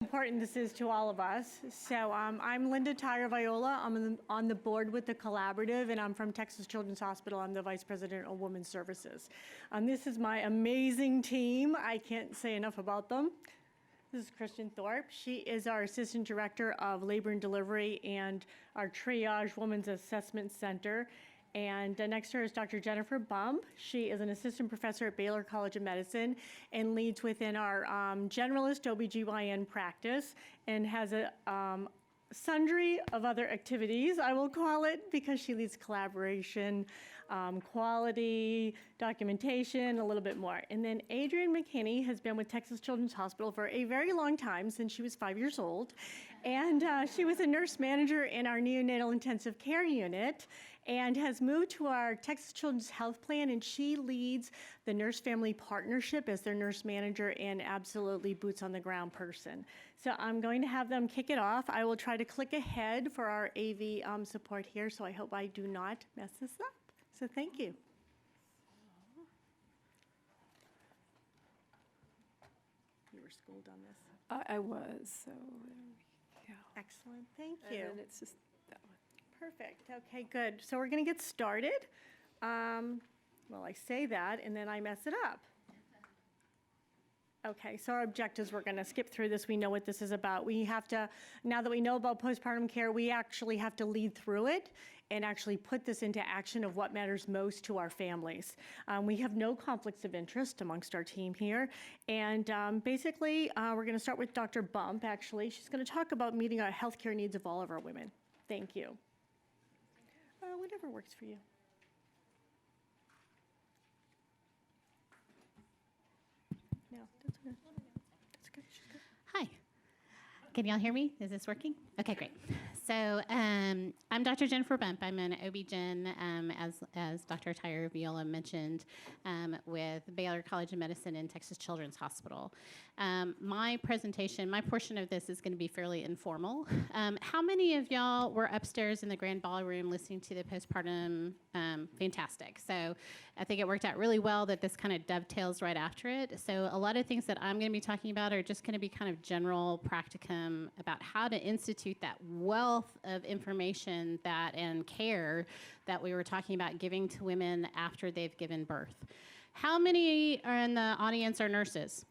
Important this is to all of us. So I'm Lynda Tyer-Viola. I'm on the board with the Collaborative, and I'm from Texas Children's Hospital. I'm the Vice President of Women's Services. This is my amazing team. I can't say enough about them. This is Kristin Thorp. She is our Assistant Director of Labor and Delivery and our Triage Women's Assessment Center. And next to her is Dr. Jennifer Bump. She is an assistant professor at Baylor College of Medicine and leads within our generalist OBGYN practice and has a sundry of other activities, I will call it, because she leads collaboration, quality, documentation, a little bit more. And then Adrian McKinney has been with Texas Children's Hospital for a very long time, since she was 5 years old. And she was a nurse manager in our neonatal intensive care unit and has moved to our Texas Children's Health Plan, and she leads the Nurse Family Partnership as their nurse manager and absolutely boots on the ground person. So I'm going to have them kick it off. I will try to click ahead for our AV support here, so I hope I do not mess this up. So thank you. You were schooled on this. I was, so there we go. Excellent, thank you. And then it's just that one. Perfect, okay, good. So we're gonna get started. Well, I say that and then I mess it up. Okay, so our objectives, we're gonna skip through this. We know what this is about. We have to, now that we know about postpartum care, we actually have to lead through it and actually put this into action of what matters most to our families. We have no conflicts of interest amongst our team here. And basically, we're gonna start with Dr. Bump, actually. She's gonna talk about meeting our healthcare needs of all of our women. Thank you. Whatever works for you. No, that's good. That's good. She's good. Hi. Can y'all hear me? Is this working? Okay, great. So I'm Dr. Jennifer Bump. I'm an OB-GYN, as Dr. Tyer-Viola mentioned, with Baylor College of Medicine and Texas Children's Hospital. My presentation, my portion of this is going to be fairly informal. How many of y'all were upstairs in the grand ballroom listening to the postpartum? Fantastic. So I think it worked out really well that this kind of dovetails right after it. So a lot of things that I'm going to be talking about are just going to be kind of general practicum about how to institute that wealth of information that and care that we were talking about giving to women after they've given birth. How many are in the audience are nurses?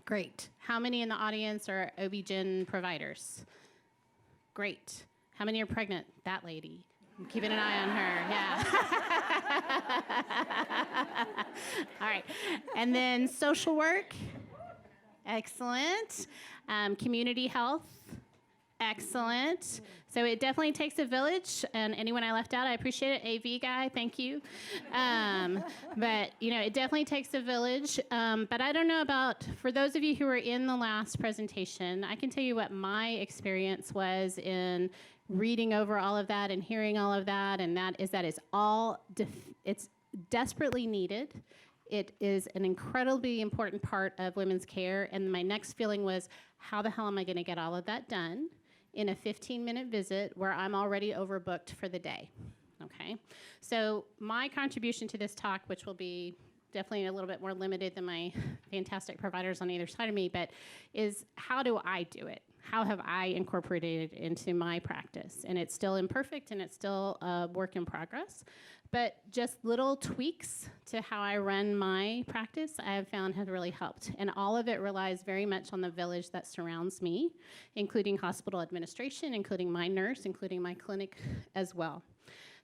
Great. How many in the audience are OB-GYN providers? Great. How many are pregnant? That lady. I'm keeping an eye on her, yeah. All right. And then social work. Excellent. Community health. Excellent. So it definitely takes a village, and anyone I left out, I appreciate it. AV guy, thank you. But, you know, it definitely takes a village. But I don't know about, for those of you who were in the last presentation, I can tell you what my experience was in reading over all of that and hearing all of that, and that is all, it's desperately needed. It is an incredibly important part of women's care, and my next feeling was, how the hell am I gonna get all of that done in a 15-minute visit where I'm already overbooked for the day, okay? So my contribution to this talk, which will be definitely a little bit more limited than my fantastic providers on either side of me, but is how do I do it? How have I incorporated it into my practice? And it's still imperfect and it's still a work in progress, but just little tweaks to how I run my practice I have found have really helped. And all of it relies very much on the village that surrounds me, including hospital administration, including my nurse, including my clinic as well.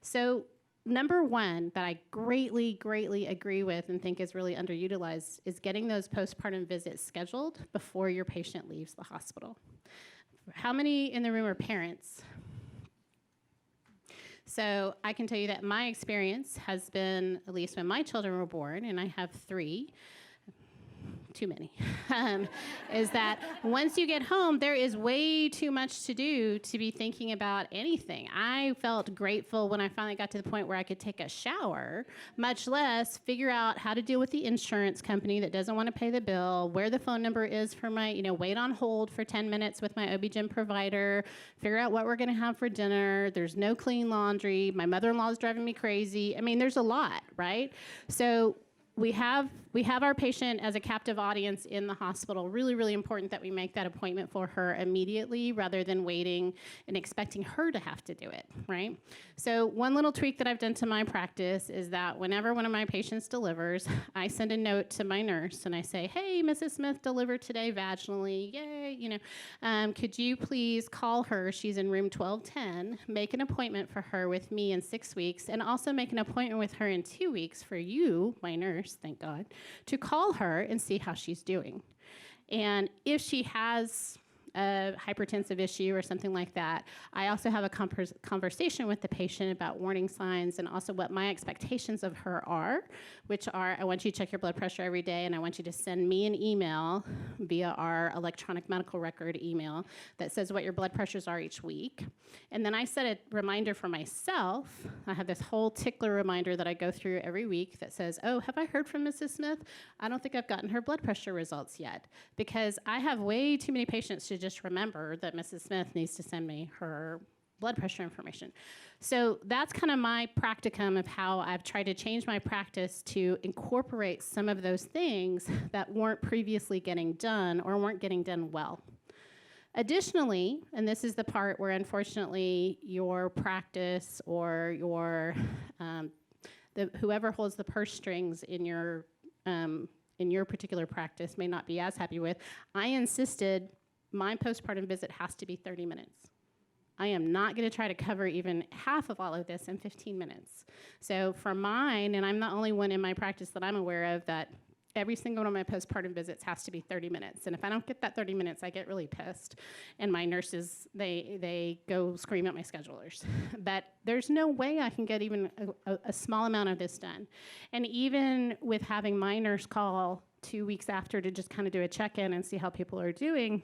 So number one that I greatly, greatly agree with and think is really underutilized is getting those postpartum visits scheduled before your patient leaves the hospital. How many in the room are parents? So I can tell you that my experience has been, at least when my children were born, and I have 3, too many, is that once you get home, there is way too much to do to be thinking about anything. I felt grateful when I finally got to the point where I could take a shower, much less figure out how to deal with the insurance company that doesn't want to pay the bill, where the phone number is for my, wait on hold for 10 minutes with my OB-GYN provider, figure out what we're going to have for dinner. There's no clean laundry. My mother-in-law is driving me crazy. I mean, there's a lot, right? So we have our patient as a captive audience in the hospital. Really, really important that we make that appointment for her immediately rather than waiting and expecting her to have to do it, right? So one little tweak that I've done to my practice is that whenever one of my patients delivers, I send a note to my nurse and I say, hey, Mrs. Smith delivered today vaginally, yay, could you please call her? She's in room 1210, make an appointment for her with me in 6 weeks, and also make an appointment with her in 2 weeks for you, my nurse, thank God, to call her and see how she's doing. And if she has a hypertensive issue or something like that, I also have a conversation with the patient about warning signs and also what my expectations of her are, which are, I want you to check your blood pressure every day, and I want you to send me an email via our electronic medical record email that says what your blood pressures are each week. And then I set a reminder for myself. I have this whole tickler reminder that I go through every week that says, oh, have I heard from Mrs. Smith? I don't think I've gotten her blood pressure results yet, because I have way too many patients to just remember that Mrs. Smith needs to send me her blood pressure information. So that's kind of my practicum of how I've tried to change my practice to incorporate some of those things that weren't previously getting done or weren't getting done well. Additionally, and this is the part where unfortunately your practice or your whoever holds the purse strings in your particular practice may not be as happy with, I insisted my postpartum visit has to be 30 minutes. I am not going to try to cover even half of all of this in 15 minutes. So for mine, and I'm the only one in my practice that I'm aware of that every single one of my postpartum visits has to be 30 minutes. And if I don't get that 30 minutes, I get really pissed. And my nurses, they go scream at my schedulers. But there's no way I can get even a small amount of this done. And even with having my nurse call 2 weeks after to just kind of do a check-in and see how people are doing,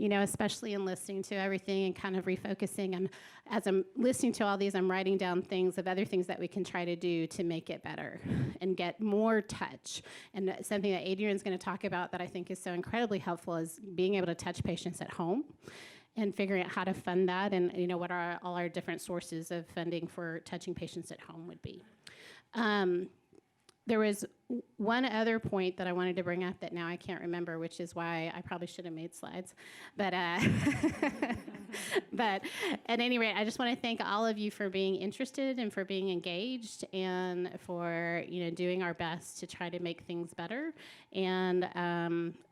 especially in listening to everything and kind of refocusing. And as I'm listening to all these, I'm writing down things of other things that we can try to do to make it better and get more touch. And something that Adrian's going to talk about that I think is so incredibly helpful is being able to touch patients at home and figuring out how to fund that and, what all our different sources of funding for touching patients at home would be. There was one other point that I wanted to bring up that now I can't remember, which is why I probably should have made slides. But, but at any rate, I just want to thank all of you for being interested and for being engaged and for doing our best to try to make things better. And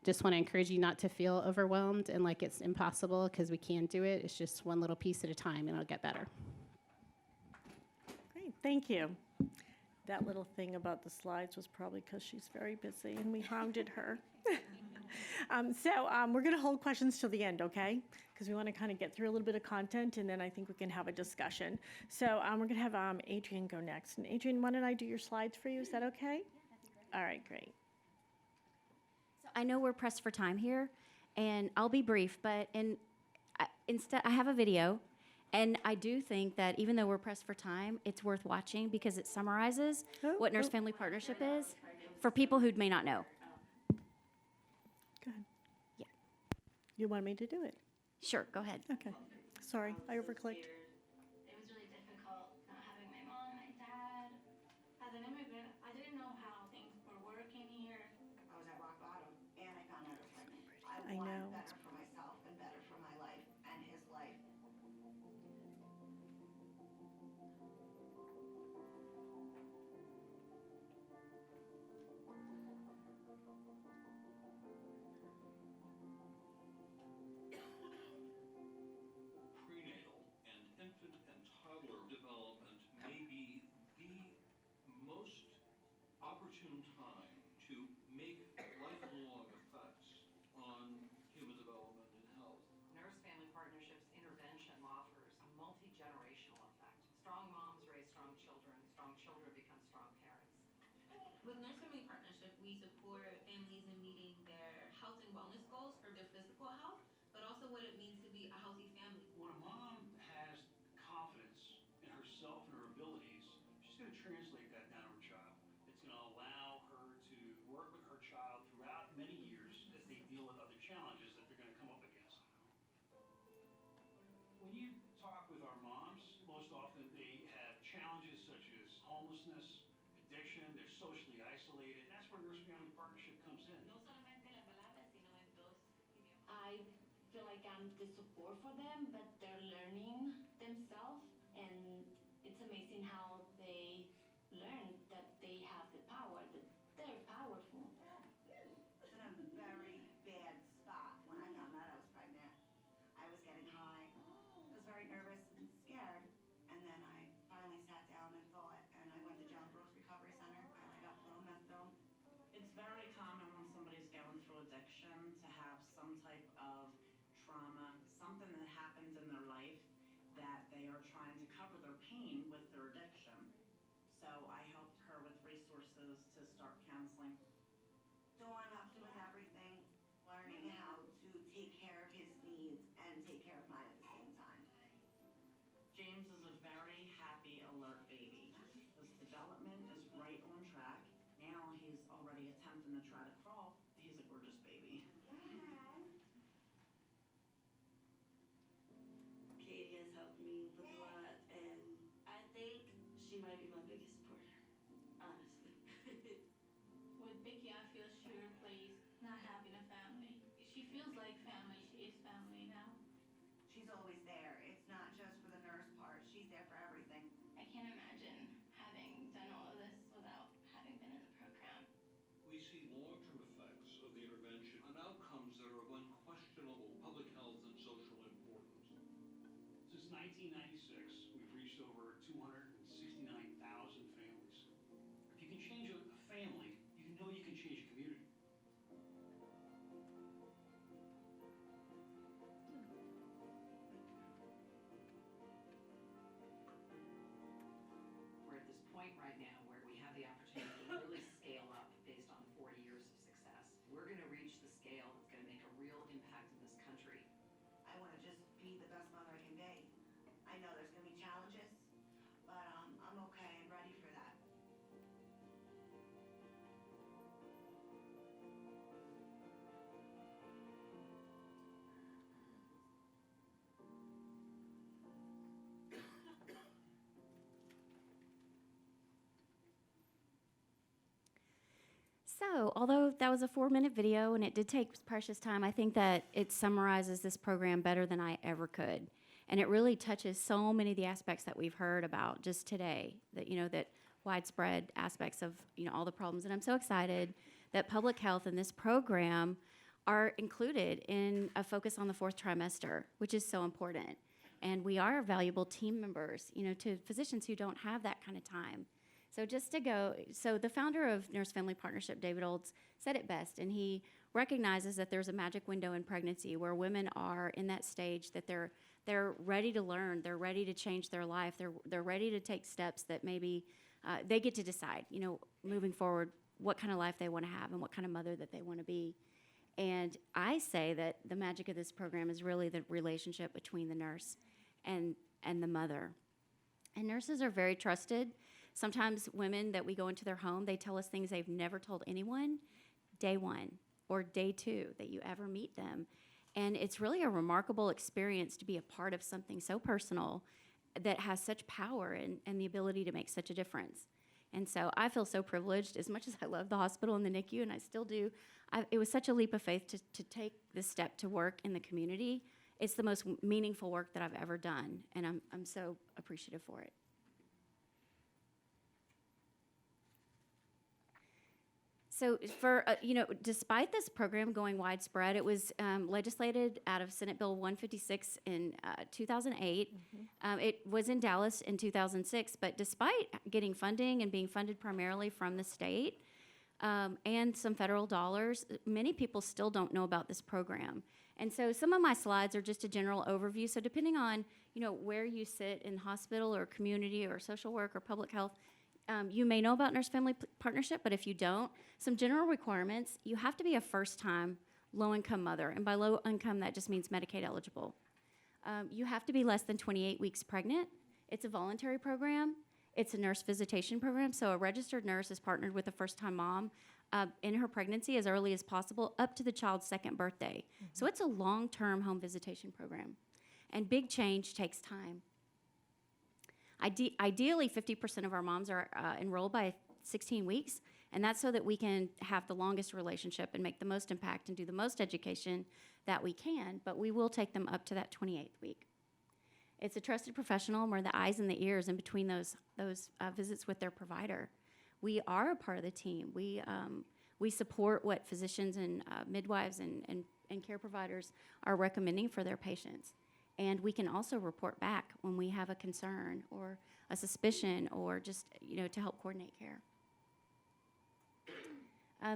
just want to encourage you not to feel overwhelmed and like it's impossible, because we can do it. It's just one little piece at a time, and it'll get better. Great, thank you. That little thing about the slides was probably because she's very busy and we hounded her. We're going to hold questions till the end, okay? Because we want to kind of get through a little bit of content, and then I think we can have a discussion. So we're going to have Adrian go next. And Adrian, why don't I do your slides for you? Is that okay? All right, great. So I know we're pressed for time here, and I'll be brief, but instead I have a video. And I do think that even though we're pressed for time, it's worth watching because it summarizes what nurse-family partnership is for people who may not know. Go ahead. Yeah. You want me to do it? Sure, go ahead. Okay. Sorry, I overclicked. It was really difficult not having my mom, my dad. As an immigrant, I didn't know how things were working here. I was at rock bottom, and I found out I was pregnant. I wanted know. better for myself and better for my life and his life. Prenatal and infant and toddler development may be the most opportune time to make lifelong effects on human development and health. Nurse-family partnerships intervention offers a multi-generational effect. Strong moms raise strong children become strong parents. With Nurse Family Partnership, we support families in meeting their health and wellness goals for their physical health, but also what it means to be a healthy family. When a mom has confidence in herself and her abilities, she's going to translate that down to her child. It's going to allow her to work with her child throughout many years as they deal with other challenges that they're going to come up against. When you talk with our moms, most often they have challenges such as homelessness, addiction. There's socially isolated. That's where nurse-family partnership comes in. No solamente la palabra, sino en dos idiomas. I feel like I'm the support for them, but they're learning themselves, and it's amazing how they learn that they have the power, that they're powerful. I was in a very bad spot when I found out I was pregnant. I was getting high. I was very nervous and scared. And then I finally sat down and thought, and I went to John Brooks Recovery Center and I got put on methadone. It's very common when somebody's going through addiction to have some type of trauma, something that happens in their life that they are trying to cover their pain with their addiction. So I helped her with resources to start counseling. Dawn helped me with everything, learning how to take care of his needs and take care of mine at the same time. James is a very happy, alert baby. His development is right on track. Now he's already attempting to try to crawl. He's a gorgeous baby. Katie has helped me with a lot, and I think she might be my biggest supporter, honestly. With Vicky, I feel she replaced not having a family. She feels like family. She is family now. She's always there. It's not just for the nurse part. She's there for everything. I can't imagine having done all of this without having been in the program. We see long-term effects of the intervention and outcomes that are of unquestionable public health and social importance. Since 1996, we've reached over 269,000 families. If you can change a family, you know you can change a community. We're at this point right now where we have the opportunity to really scale up based on 40 years of success. We're going to reach the scale that's going to make a real impact in this country. I want to just be the best mother I can be. I know there's going to be challenges, but I'm okay and ready for that. So, although that was a 4-minute video and it did take precious time, I think that it summarizes this program better than I ever could. And it really touches so many of the aspects that we've heard about just today, that, that widespread aspects of, all the problems. And I'm so excited that public health and this program are included in a focus on the 4th trimester, which is so important. And we are valuable team members, to physicians who don't have that kind of time. So so the founder of Nurse Family Partnership, David Olds, said it best, and he recognizes that there's a magic window in pregnancy where women are in that stage that they're ready to learn, they're ready to change their life, they're ready to take steps that maybe they get to decide, moving forward, what kind of life they want to have and what kind of mother that they want to be. And I say that the magic of this program is really the relationship between the nurse and the mother. And nurses are very trusted. Sometimes women that we go into their home, they tell us things they've never told anyone day 1 or day 2 that you ever meet them. And it's really a remarkable experience to be a part of something so personal that has such power and the ability to make such a difference. And so I feel so privileged. As much as I love the hospital and the NICU, and I still do, it was such a leap of faith to take this step to work in the community. It's the most meaningful work that I've ever done, and I'm so appreciative for it. So despite this program going widespread, it was legislated out of Senate Bill 156 in 2008. It was in Dallas in 2006, but despite getting funding and being funded primarily from the state and some federal dollars, many people still don't know about this program. And so some of my slides are just a general overview. So depending on where you sit in hospital or community or social work or public health, you may know about Nurse Family Partnership, but if you don't, some general requirements: you have to be a first-time low-income mother, and by low income, that just means Medicaid eligible. You have to be less than 28 weeks pregnant. It's a voluntary program. It's a nurse visitation program, so a registered nurse is partnered with a first-time mom in her pregnancy as early as possible up to the child's 2nd birthday. So it's a long-term home visitation program, and big change takes time. Ideally, 50% of our moms are enrolled by 16 weeks. And that's so that we can have the longest relationship and make the most impact and do the most education that we can, but we will take them up to that 28th week. It's a trusted professional, and we're the eyes and the ears in between those visits with their provider. We are a part of the team. We support what physicians and midwives and care providers are recommending for their patients. And we can also report back when we have a concern or a suspicion or just, to help coordinate care.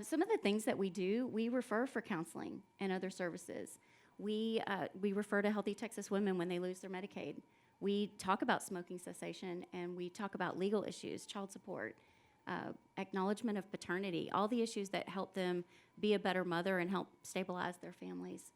Some of the things that we do, we refer for counseling and other services. We refer to Healthy Texas Women when they lose their Medicaid. We talk about smoking cessation, and we talk about legal issues, child support, acknowledgement of paternity, all the issues that help them be a better mother and help stabilize their families.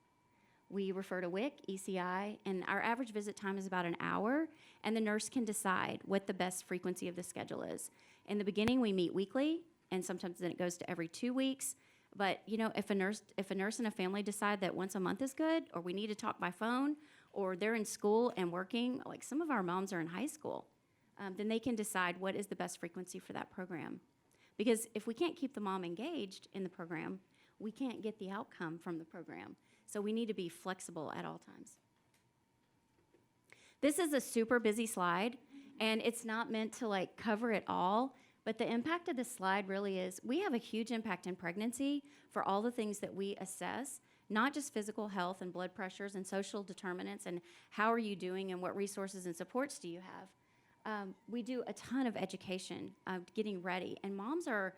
We refer to WIC, ECI, and our average visit time is about an hour, and the nurse can decide what the best frequency of the schedule is. In the beginning, we meet weekly, and sometimes then it goes to every 2 weeks. But if a nurse and a family decide that once a month is good, or we need to talk by phone, or they're in school and working, like some of our moms are in high school, then they can decide what is the best frequency for that program. Because if we can't keep the mom engaged in the program, we can't get the outcome from the program. So we need to be flexible at all times. This is a super busy slide, and it's not meant to cover it all. But the impact of this slide really is we have a huge impact in pregnancy for all the things that we assess, not just physical health and blood pressures and social determinants and how are you doing and what resources and supports do you have. We do a ton of education, getting ready. And moms are,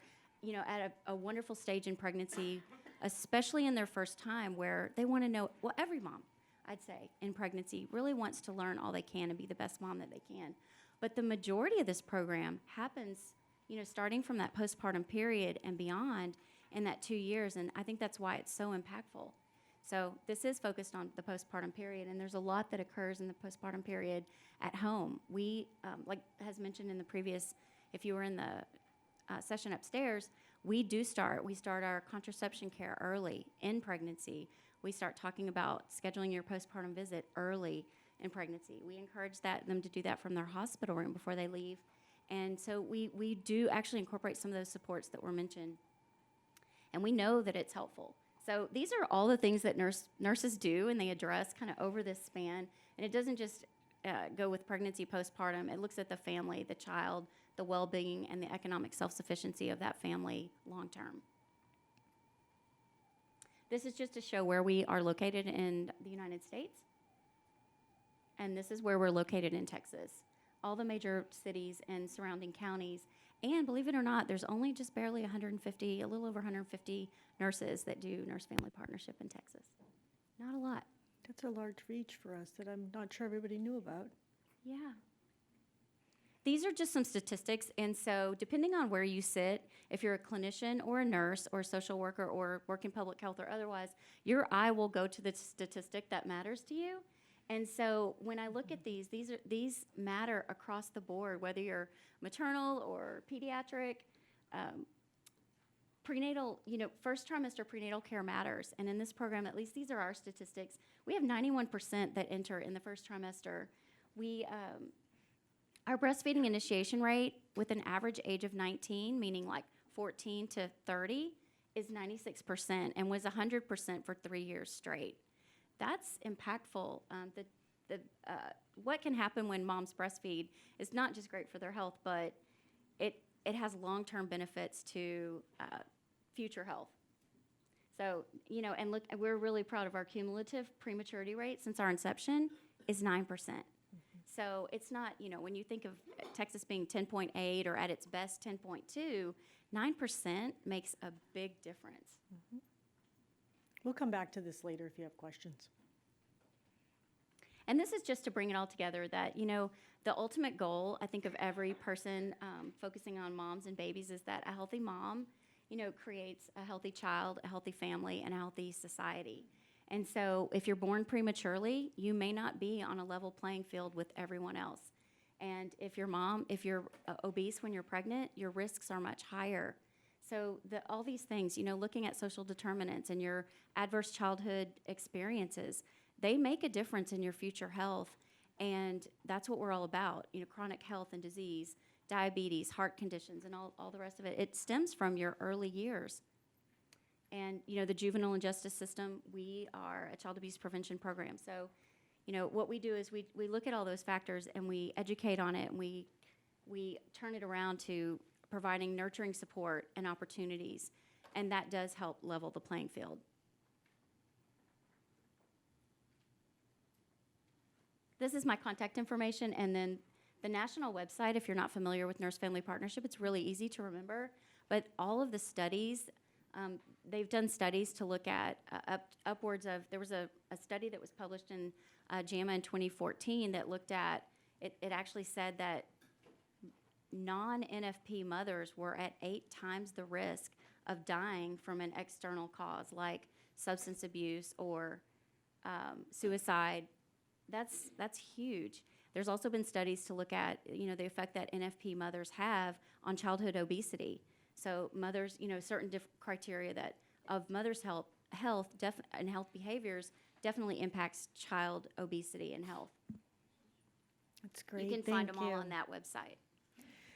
at a wonderful stage in pregnancy, especially in their first time, where they want to know, well, every mom, I'd say, in pregnancy really wants to learn all they can and be the best mom that they can. But the majority of this program happens starting from that postpartum period and beyond in that 2 years, and I think that's why it's so impactful. So this is focused on the postpartum period, and there's a lot that occurs in the postpartum period at home. We, like has mentioned in the previous, if you were in the session upstairs, we start our contraception care early in pregnancy. We start talking about scheduling your postpartum visit early in pregnancy. We encourage them to do that from their hospital room before they leave. And so we do actually incorporate some of those supports that were mentioned. And we know that it's helpful. So these are all the things that nurses do, and they address kind of over this span. And it doesn't just go with pregnancy, postpartum. It looks at the family, the child, the well-being, and the economic self-sufficiency of that family long term. This is just to show where we are located in the United States. And this is where we're located in Texas. All the major cities and surrounding counties. And believe it or not, there's only just barely a little over 150 nurses that do nurse-family partnership in Texas. Not a lot. That's a large reach for us that I'm not sure everybody knew about. Yeah. These are just some statistics, and so depending on where you sit, if you're a clinician or a nurse or a social worker or work in public health or otherwise, your eye will go to the statistic that matters to you. And so when I look at these matter across the board, whether you're maternal or pediatric, prenatal, first trimester prenatal care matters. And in this program, at least these are our statistics. We have 91% that enter in the first trimester. Our breastfeeding initiation rate with an average age of 19, meaning like 14 to 30, is 96% and was 100% for 3 years straight. That's impactful. What can happen when moms breastfeed is not just great for their health, but it has long-term benefits to future health. So, and look, we're really proud of our cumulative prematurity rate since our inception is 9%. So it's not, when you think of Texas being 10.8 or at its best 10.2, 9% makes a big difference. Mm-hmm. We'll come back to this later if you have questions. And this is just to bring it all together that, the ultimate goal, I think, of every person focusing on moms and babies is that a healthy mom, creates a healthy child, a healthy family, and a healthy society. And so if you're born prematurely, you may not be on a level playing field with everyone else. And if you're obese when you're pregnant, your risks are much higher. So all these things, looking at social determinants and your adverse childhood experiences, they make a difference in your future health. And that's what we're all about, chronic health and disease, diabetes, heart conditions, and all the rest of it. It stems from your early years. And, the juvenile justice system, we are a child abuse prevention program. So, what we do is we look at all those factors and we educate on it, and we turn it around to providing nurturing support and opportunities. And that does help level the playing field. This is my contact information, and then the national website, if you're not familiar with Nurse Family Partnership, it's really easy to remember. But all of the studies, they've done studies to look at upwards of, there was a study that was published in JAMA in 2014 that looked at, it actually said that non-NFP mothers were at 8 times the risk of dying from an external cause like substance abuse or suicide. That's huge. There's also been studies to look at, the effect that NFP mothers have on childhood obesity. So mothers, certain criteria that of mothers' health and health behaviors definitely impacts child obesity and health. That's great. You can find them all on that website.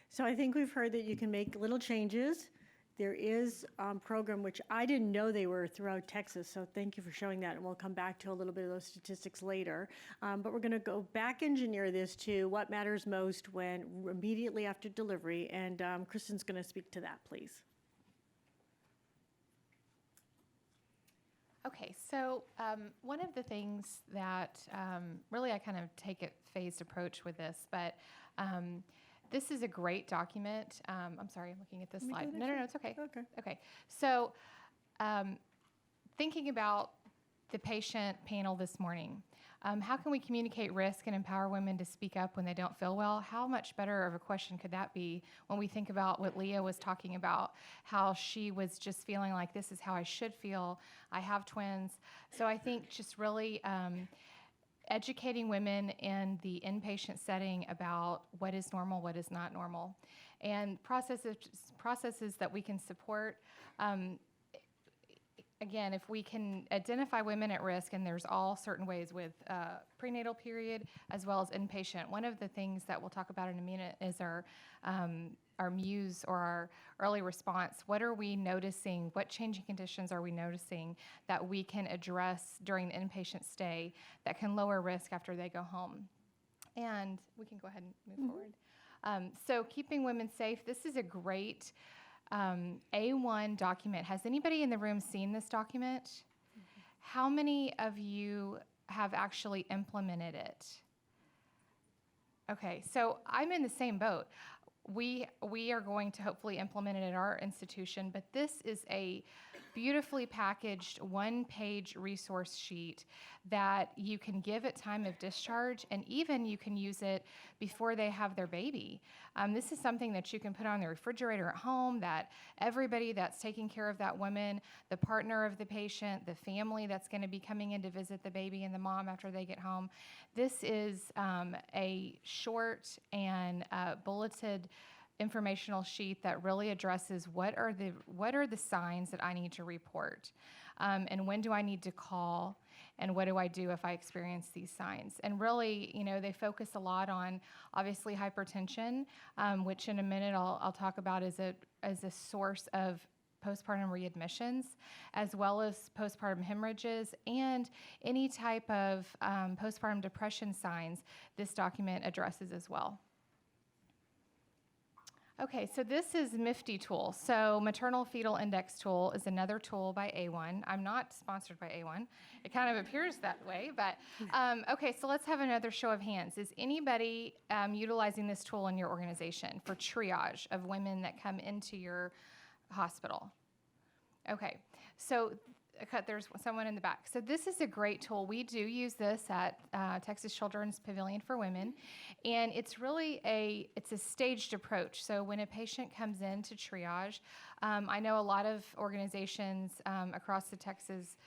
So I think we've heard that you can make little changes. There is a program which I didn't know they were throughout Texas, so thank you for showing that, and we'll come back to a little bit of those statistics later. But we're going to go back engineer this to what matters most when immediately after delivery, and Kristin's going to speak to that, please. Okay, so one of the things that really I kind of take a phased approach with this, but this is a great document. I'm sorry, I'm looking at this slide. No, it's okay. Okay. So thinking about the patient panel this morning, how can we communicate risk and empower women to speak up when they don't feel well? How much better of a question could that be when we think about what Leah was talking about, how she was just feeling like this is how I should feel. I have twins. So I think just really educating women in the inpatient setting about what is normal, what is not normal, and processes that we can support. Again, if we can identify women at risk, and there's all certain ways with prenatal period as well as inpatient. One of the things that we'll talk about in a minute is our MUSE, or our early response. What are we noticing? What changing conditions are we noticing that we can address during the inpatient stay that can lower risk after they go home? And we can go ahead and move forward. So keeping women safe, this is a great A1 document. Has anybody in the room seen this document? How many of you have actually implemented it? Okay, so I'm in the same boat. We are going to hopefully implement it at our institution, but this is a beautifully packaged one-page resource sheet that you can give at time of discharge, and even you can use it before they have their baby. This is something that you can put on the refrigerator at home, that everybody that's taking care of that woman, the partner of the patient, the family that's going to be coming in to visit the baby and the mom after they get home. This is a short and bulleted informational sheet that really addresses what are the signs that I need to report, and when do I need to call, and what do I do if I experience these signs. And really, they focus a lot on obviously hypertension, which in a minute I'll talk about as a source of postpartum readmissions, as well as postpartum hemorrhages and any type of postpartum depression signs this document addresses as well. Okay, so this is MIFTI tool. So Maternal Fetal Index tool is another tool by A1. I'm not sponsored by A1. It kind of appears that way, but okay, so let's have another show of hands. Is anybody utilizing this tool in your organization for triage of women that come into your hospital? Okay, so there's someone in the back. So this is a great tool. We do use this at Texas Children's Pavilion for Women, and it's really a staged approach. So when a patient comes in to triage, I know a lot of organizations across the Texas,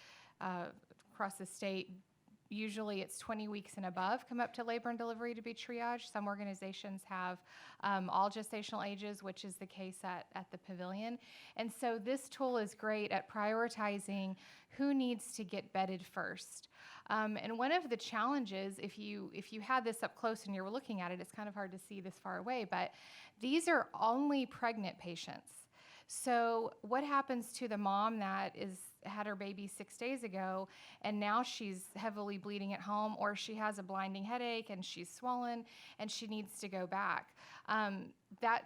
across the state usually it's 20 weeks and above come up to labor and delivery to be triaged. Some organizations have all gestational ages, which is the case at the Pavilion. And so this tool is great at prioritizing who needs to get bedded first. And one of the challenges, if you had this up close and you were looking at it, it's kind of hard to see this far away, but these are only pregnant patients. So what happens to the mom that had her baby 6 days ago and now she's heavily bleeding at home, or she has a blinding headache and she's swollen and she needs to go back?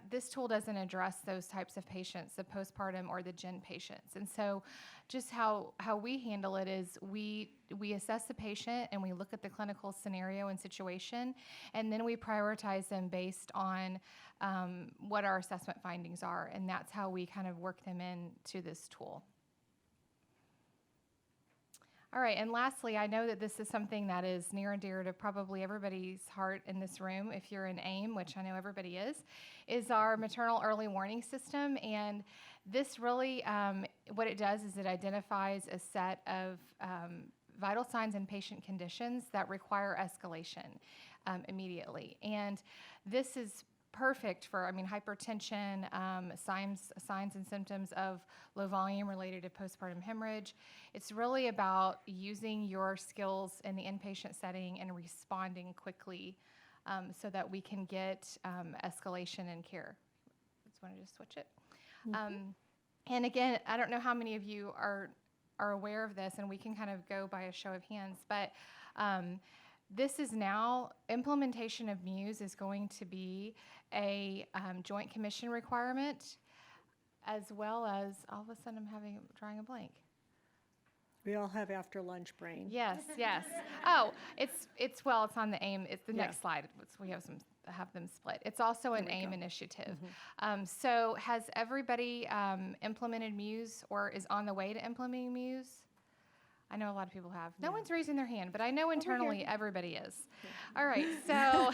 This tool doesn't address those types of patients, the postpartum or the gen patients. And so just how we handle it is we assess the patient and we look at the clinical scenario and situation, and then we prioritize them based on what our assessment findings are, and that's how we kind of work them into this tool. All right, and lastly, I know that this is something that is near and dear to probably everybody's heart in this room, if you're in AIM, which I know everybody is our maternal early warning system. And this really, what it does is it identifies a set of vital signs and patient conditions that require escalation immediately. And this is perfect for, hypertension, signs and symptoms of low volume related to postpartum hemorrhage. It's really about using your skills in the inpatient setting and responding quickly so that we can get escalation and care. Just wanted to switch it. And again, I don't know how many of you are aware of this, and we can kind of go by a show of hands, but this is now, implementation of Muse is going to be a Joint Commission requirement, as well as, all of a sudden I'm drawing a blank. We all have after lunch brain. Yes. Oh, it's on the AIM. It's the next slide. We have them split. It's also an AIM initiative. So has everybody implemented Muse or is on the way to implementing Muse? I know a lot of people have. No one's raising their hand, but I know internally everybody is. All right, so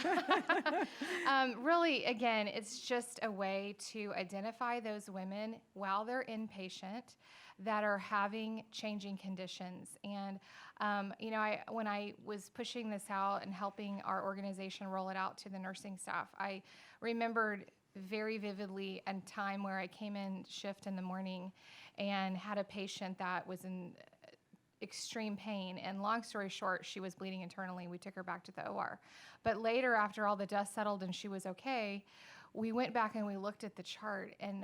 really, again, it's just a way to identify those women while they're inpatient that are having changing conditions. And, when I was pushing this out and helping our organization roll it out to the nursing staff, I remembered very vividly a time where I came in shift in the morning and had a patient that was in extreme pain, and long story short, she was bleeding internally. We took her back to the OR. But later, after all the dust settled and she was okay, we went back and we looked at the chart, and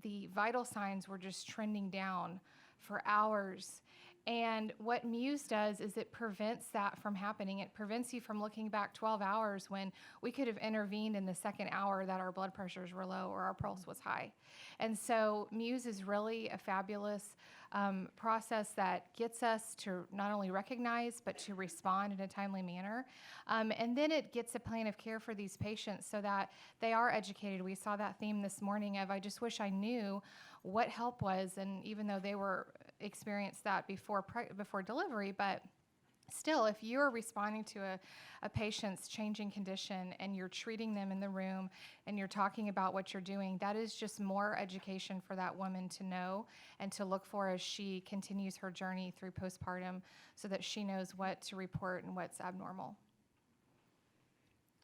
the vital signs were just trending down for hours. And what Muse does is it prevents that from happening. It prevents you from looking back 12 hours when we could have intervened in the second hour that our blood pressures were low or our pulse was high. And so Muse is really a fabulous process that gets us to not only recognize, but to respond in a timely manner. And then it gets a plan of care for these patients so that they are educated. We saw that theme this morning of, I just wish I knew what help was, and even though they were experienced that before delivery, but still, if you're responding to a patient's changing condition and you're treating them in the room and you're talking about what you're doing, that is just more education for that woman to know and to look for as she continues her journey through postpartum, so that she knows what to report and what's abnormal.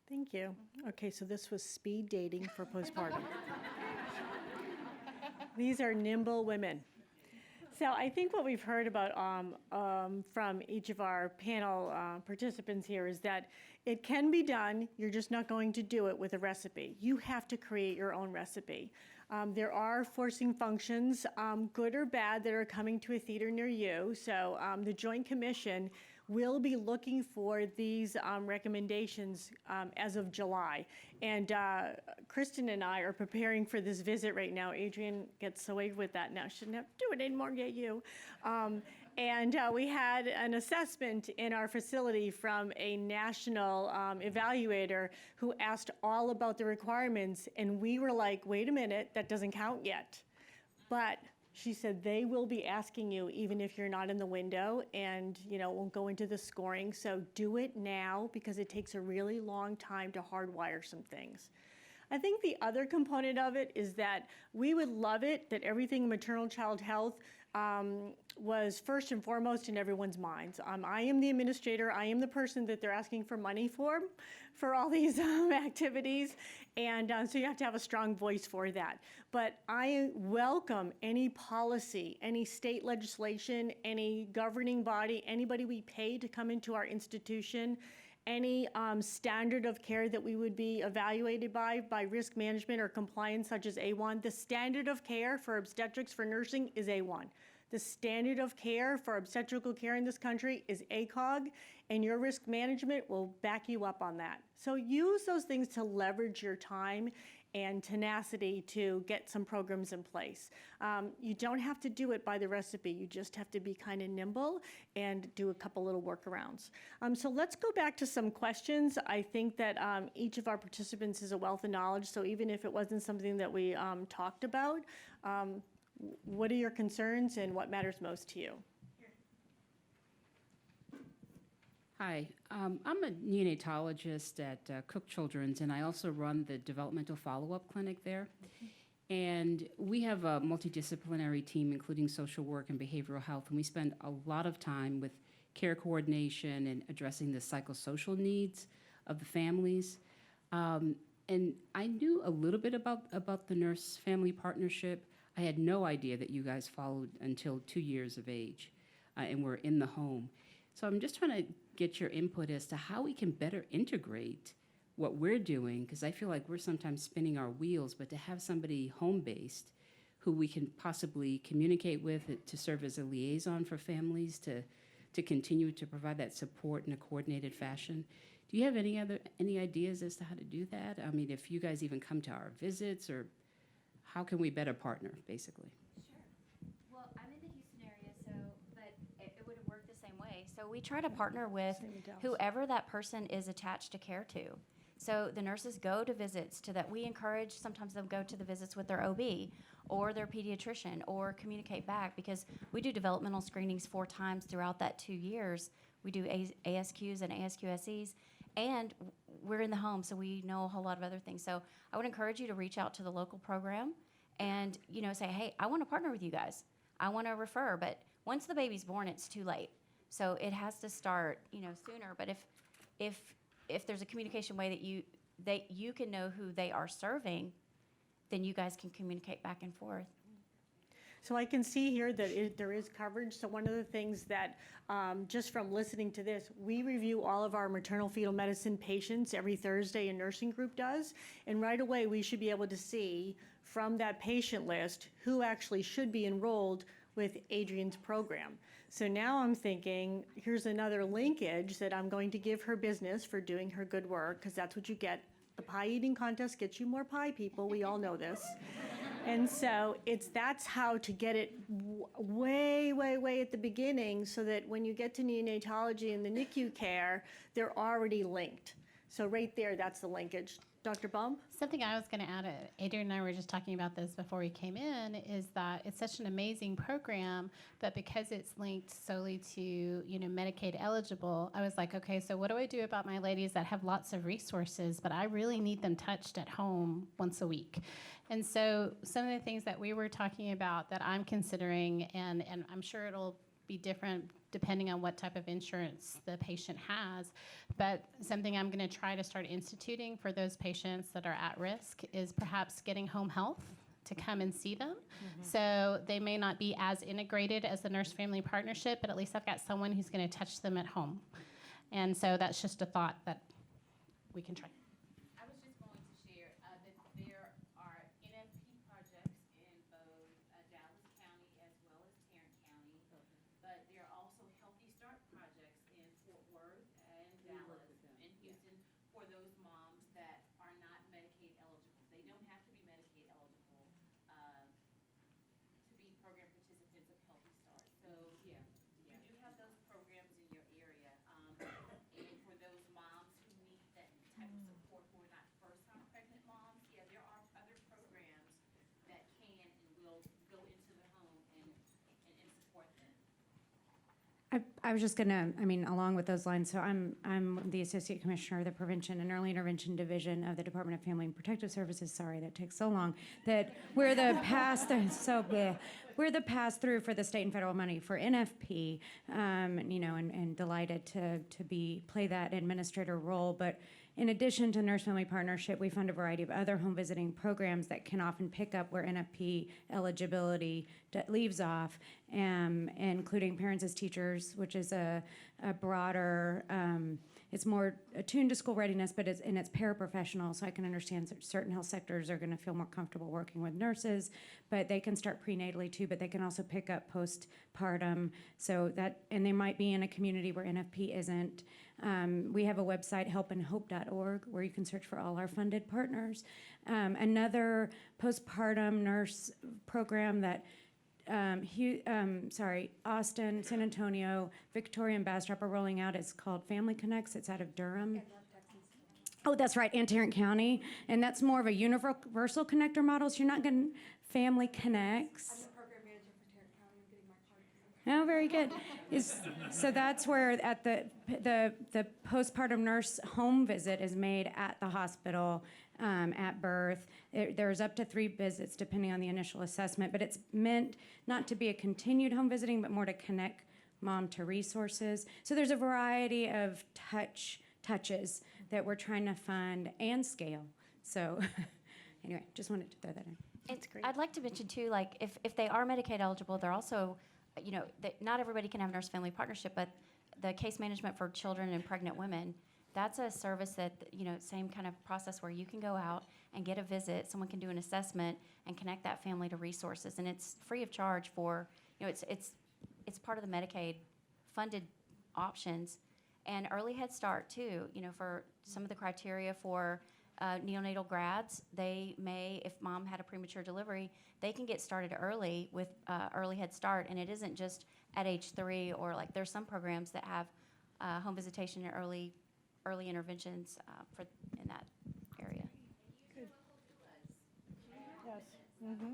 Thank you. Okay, so this was speed dating for postpartum. These are nimble women. So I think what we've heard about from each of our panel participants here is that it can be done. You're just not going to do it with a recipe. You have to create your own recipe. There are forcing functions, good or bad, that are coming to a theater near you. So the Joint Commission will be looking for these recommendations as of July. And Kristin and I are preparing for this visit right now. Adrian gets away with that now. Shouldn't have to do it anymore, get you. And we had an assessment in our facility from a national evaluator who asked all about the requirements, and we were like, wait a minute, that doesn't count yet. But she said they will be asking you even if you're not in the window, and won't go into the scoring. So do it now, because it takes a really long time to hardwire some things. I think the other component of it is that we would love it that everything maternal child health was first and foremost in everyone's minds. I am the administrator. I am the person that they're asking for money for all these activities. And so you have to have a strong voice for that. But I welcome any policy, any state legislation, any governing body, anybody we pay to come into our institution, any standard of care that we would be evaluated by risk management or compliance, such as A1. The standard of care for obstetrics for nursing is A1. The standard of care for obstetrical care in this country is ACOG, and your risk management will back you up on that. So use those things to leverage your time and tenacity to get some programs in place. You don't have to do it by the recipe. You just have to be kind of nimble and do a couple little workarounds. So let's go back to some questions. I think that each of our participants is a wealth of knowledge, so even if it wasn't something that we talked about, what are your concerns and what matters most to you? Hi, I'm a neonatologist at Cook Children's, and I also run the developmental follow-up clinic there. And we have a multidisciplinary team, including social work and behavioral health, and we spend a lot of time with care coordination and addressing the psychosocial needs of the families. And I knew a little bit about the nurse-family partnership. I had no idea that you guys followed until 2 years of age and were in the home. So I'm just trying to get your input as to how we can better integrate what we're doing, because I feel like we're sometimes spinning our wheels, but to have somebody home-based who we can possibly communicate with to serve as a liaison for families to continue to provide that support in a coordinated fashion. Do you have any ideas as to how to do that? I mean, if you guys even come to our visits, or how can we better partner, basically? Sure. Well, I'm in the Houston area, but it would work the same way. So we try to partner with whoever that person is attached to care to. So the nurses go to visits to that. We encourage, sometimes they'll go to the visits with their OB or their pediatrician or communicate back, because we do developmental screenings 4 times throughout that 2 years. We do ASQs and ASQSEs, and we're in the home, so we know a whole lot of other things. So I would encourage you to reach out to the local program and, say, hey, I want to partner with you guys. I want to refer, but once the baby's born, it's too late. So it has to start, sooner. But if there's a communication way that you can know who they are serving, then you guys can communicate back and forth. So I can see here that there is coverage. So one of the things that, just from listening to this, we review all of our maternal fetal medicine patients every Thursday, a nursing group does. And right away, we should be able to see from that patient list who actually should be enrolled with Adrian's program. So now I'm thinking, here's another linkage that I'm going to give her business for doing her good work, because that's what you get. The pie eating contest gets you more pie, people. We all know this. And so that's how to get it way, way, way at the beginning, so that when you get to neonatology and the NICU care, they're already linked. So right there, that's the linkage. Dr. Baum? Something I was going to add, Adrian and I were just talking about this before we came in, is that it's such an amazing program, but because it's linked solely to, Medicaid eligible, I was like, okay, so what do I do about my ladies that have lots of resources, but I really need them touched at home once a week? And so some of the things that we were talking about that I'm considering, and I'm sure it'll be different depending on what type of insurance the patient has, but something I'm going to try to start instituting for those patients that are at risk is perhaps getting home health to come and see them. Mm-hmm. So they may not be as integrated as the nurse-family partnership, but at least I've got someone who's going to touch them at home. And so that's just a thought that we can try. I was just going to share that there are NFP projects in both Dallas County as well as Tarrant County, but there are also Healthy Start projects in Fort Worth and Dallas and Houston for those moms that are not Medicaid eligible. They don't have to be Medicaid eligible to be program participants of Healthy Start. So yeah, you do have those programs in your area. And for those moms who need that type of support who are not first-time pregnant moms, yeah, there are other programs that can and will go into the home and support them. I was just gonna, along with those lines, so I'm the Associate Commissioner of the Prevention and Early Intervention Division of the Department of Family and Protective Services. Sorry, that takes so long. That we're the we're the pass-through for the state and federal money for NFP, and delighted to play that administrator role. But in addition to Nurse Family Partnership, we fund a variety of other home visiting programs that can often pick up where NFP eligibility leaves off, including Parents as Teachers, which is a broader, it's more attuned to school readiness, but it's paraprofessional, so I can understand that certain health sectors are going to feel more comfortable working with nurses, but they can start prenatally too, but they can also pick up postpartum, and they might be in a community where NFP isn't. We have a website, helpandhope.org, where you can search for all our funded partners. Another postpartum nurse program that Austin, San Antonio, Victoria, and Bastrop are rolling out is called Family Connects. It's out of Durham. Oh, that's right, and Tarrant County. And that's more of a universal connector model, so you're not getting Family Connects. Oh, very good. So that's where at the postpartum nurse home visit is made at the hospital at birth. There's up to 3 visits depending on the initial assessment, but it's meant not to be a continued home visiting, but more to connect mom to resources. So there's a variety of touches that we're trying to fund and scale. So anyway, just wanted to throw that in. It's great. I'd like to mention too, like if they are Medicaid eligible, they're also, not everybody can have Nurse Family Partnership, but the case management for children and pregnant women, that's a service that, same kind of process where you can go out and get a visit, someone can do an assessment and connect that family to resources, and it's free of charge for, it's part of the Medicaid funded options. And early Head Start too, for some of the criteria for neonatal grads, they may, if mom had a premature delivery, they can get started early with early Head Start, and it isn't just at age 3 or like there's some programs that have home visitation and early interventions in that area. Good. Yes. Mm-hmm.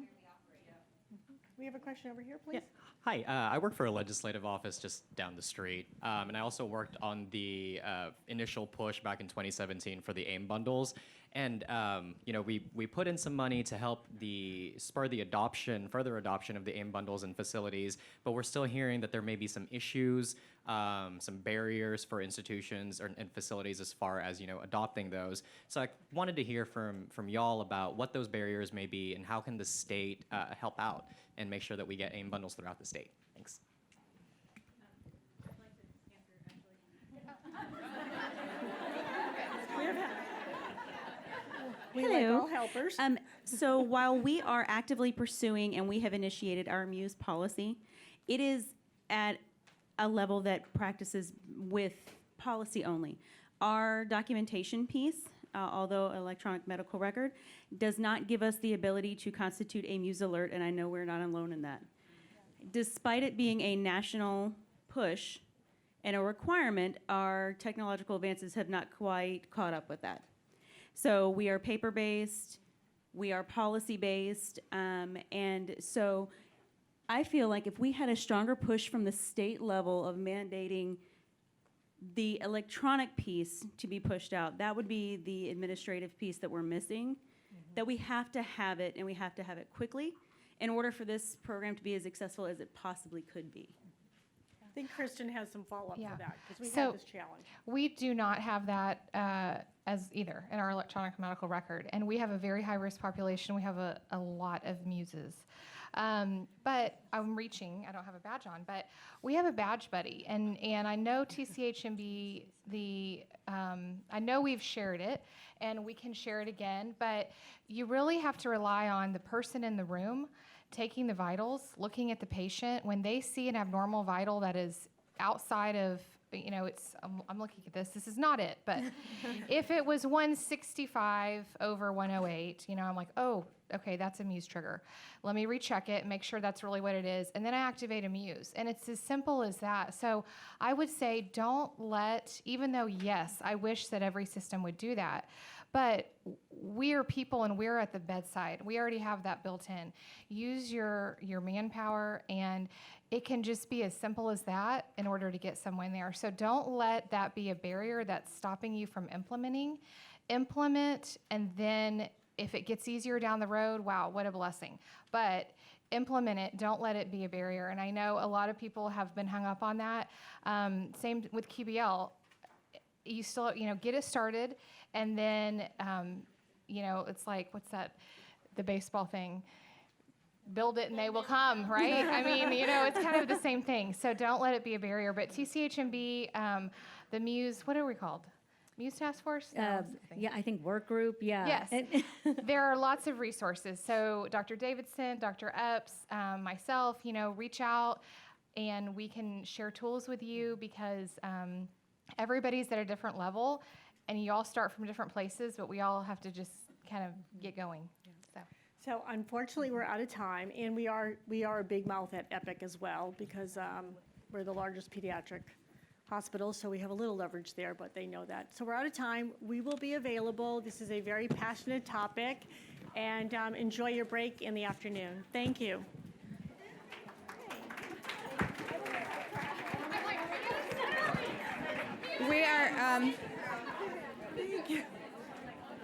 We have a question over here, please. Yeah. Hi, I work for a legislative office just down the street, and I also worked on the initial push back in 2017 for the AIM bundles. And we put in some money to help spur the further adoption of the AIM bundles in facilities, but we're still hearing that there may be some issues, some barriers for institutions and facilities as far as adopting those. So I wanted to hear from y'all about what those barriers may be and how can the state help out and make sure that we get AIM bundles throughout the state. Thanks. We like all helpers. So while we are actively pursuing and we have initiated our Muse policy, it is at a level that practices with policy only. Our documentation piece, although electronic medical record, does not give us the ability to constitute a Muse alert, and I know we're not alone in that. Despite it being a national push and a requirement, our technological advances have not quite caught up with that. So we are paper-based, we are policy-based, and so I feel like if we had a stronger push from the state level of mandating the electronic piece to be pushed out, that would be the administrative piece that we're missing, that we have to have it, and we have to have it quickly in order for this program to be as successful as it possibly could be. I think Kristin has some follow-up Yeah. for that, because we So, had this challenge. We do not have that as either in our electronic medical record, and we have a very high-risk population. We have a lot of muses. But I'm reaching, I don't have a badge on, but we have a badge buddy, and I know TCHMB, I know we've shared it, and we can share it again, but you really have to rely on the person in the room taking the vitals, looking at the patient. When they see an abnormal vital that is outside of, I'm looking at this is not it, but if it was 165 over 108, I'm like, oh, okay, that's a Muse trigger. Let me recheck it, make sure that's really what it is, and then I activate a Muse. And it's as simple as that. So I would say don't let, even though, yes, I wish that every system would do that, but we are people and we're at the bedside. We already have that built in. Use your manpower, and it can just be as simple as that in order to get someone there. So don't let that be a barrier that's stopping you from implementing. Implement, and then if it gets easier down the road, wow, what a blessing. But implement it, don't let it be a barrier. And I know a lot of people have been hung up on that. Same with QBL. You still, get it started, and then, it's like, what's that, the baseball thing? Build it and they will come, right? I mean, it's kind of the same thing. So don't let it be a barrier. But TCHMB, the Muse, what are we called? Muse Task Force? No, Yeah, I think work group, yeah. Yes. There are lots of resources. So Dr. Davidson, Dr. Epps, myself, reach out and we can share tools with you, because everybody's at a different level and you all start from different places, but we all have to just kind of get going. So unfortunately, we're out of time, and we are a big mouth at Epic as well, because we're the largest pediatric hospital, so we have a little leverage there, but they know that. So we're out of time. We will be available. This is a very passionate topic, and enjoy your break in the afternoon. Thank you. We are